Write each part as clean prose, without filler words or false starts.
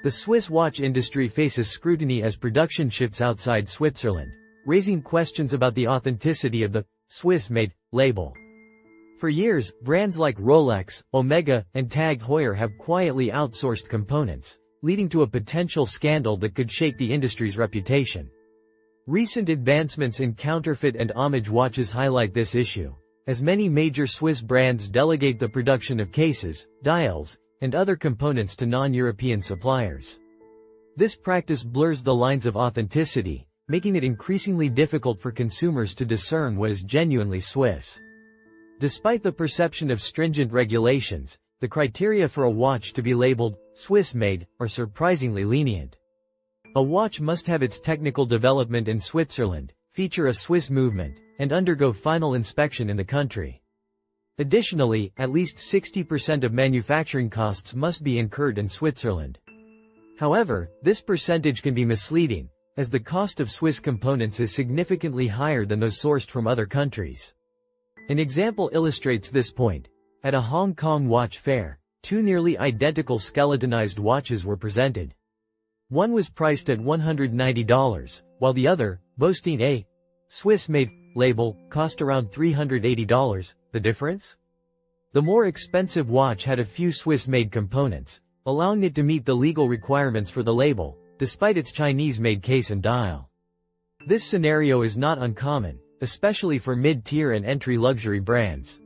The Swiss watch industry faces scrutiny as production shifts outside Switzerland, raising questions about the authenticity of the Swiss-made label. For years, brands like Rolex, Omega, and Tag Heuer have quietly outsourced components, leading to a potential scandal that could shake the industry's reputation. Recent advancements in counterfeit and homage watches highlight this issue, as many major Swiss brands delegate the production of cases, dials, and other components to non-European suppliers. This practice blurs the lines of authenticity, making it increasingly difficult for consumers to discern what is genuinely Swiss. Despite the perception of stringent regulations, the criteria for a watch to be labeled Swiss-made are surprisingly lenient. A watch must have its technical development in Switzerland, feature a Swiss movement, and undergo final inspection in the country. Additionally, at least 60% of manufacturing costs must be incurred in Switzerland. However, this percentage can be misleading, as the cost of Swiss components is significantly higher than those sourced from other countries. An example illustrates this point. At a Hong Kong watch fair, two nearly identical skeletonized watches were presented. One was priced at $190, while the other, boasting a Swiss-made label, cost around $380. The difference? The more expensive watch had a few Swiss-made components, allowing it to meet the legal requirements for the label, despite its Chinese-made case and dial. This scenario is not uncommon, especially for mid-tier and entry luxury brands.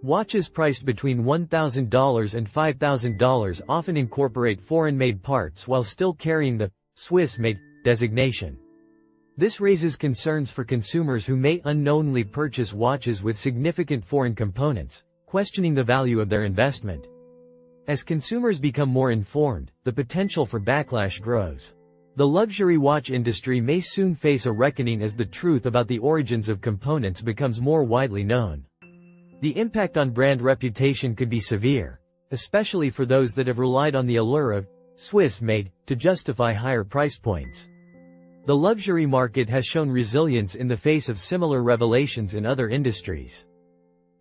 Watches priced between $1,000 and $5,000 often incorporate foreign-made parts while still carrying the Swiss-made designation. This raises concerns for consumers who may unknowingly purchase watches with significant foreign components, questioning the value of their investment. As consumers become more informed, the potential for backlash grows. The luxury watch industry may soon face a reckoning as the truth about the origins of components becomes more widely known. The impact on brand reputation could be severe, especially for those that have relied on the allure of Swiss-made to justify higher price points. The luxury market has shown resilience in the face of similar revelations in other industries.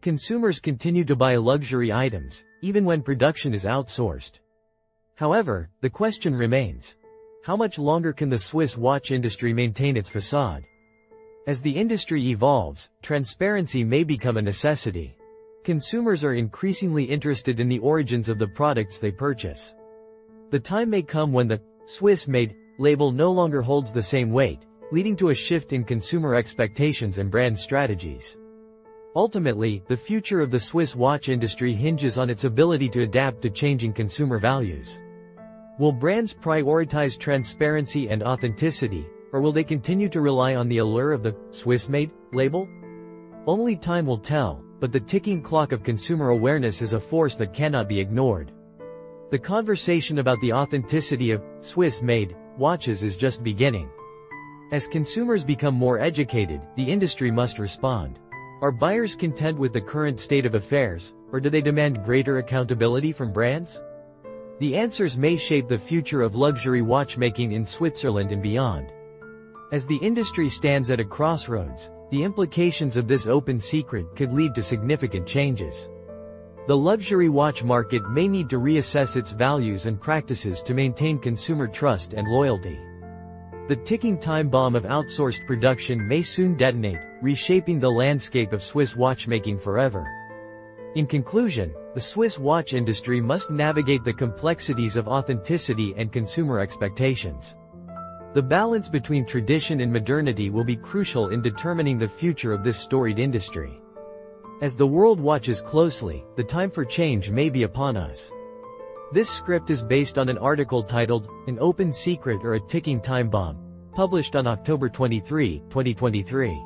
Consumers continue to buy luxury items, even when production is outsourced. However, the question remains: how much longer can the Swiss watch industry maintain its facade? As the industry evolves, transparency may become a necessity. Consumers are increasingly interested in the origins of the products they purchase. The time may come when the Swiss-made label no longer holds the same weight, leading to a shift in consumer expectations and brand strategies. Ultimately, the future of the Swiss watch industry hinges on its ability to adapt to changing consumer values. Will brands prioritize transparency and authenticity, or will they continue to rely on the allure of the Swiss-made label? Only time will tell, but the ticking clock of consumer awareness is a force that cannot be ignored. The conversation about the authenticity of Swiss-made watches is just beginning. As consumers become more educated, the industry must respond. Are buyers content with the current state of affairs, or do they demand greater accountability from brands? The answers may shape the future of luxury watchmaking in Switzerland and beyond. As the industry stands at a crossroads, the implications of this open secret could lead to significant changes. The luxury watch market may need to reassess its values and practices to maintain consumer trust and loyalty. The ticking time bomb of outsourced production may soon detonate, reshaping the landscape of Swiss watchmaking forever. In conclusion, the Swiss watch industry must navigate the complexities of authenticity and consumer expectations. The balance between tradition and modernity will be crucial in determining the future of this storied industry. As the world watches closely, the time for change may be upon us. This script is based on an article titled, "An Open Secret or a Ticking Time Bomb," published on October 23, 2023.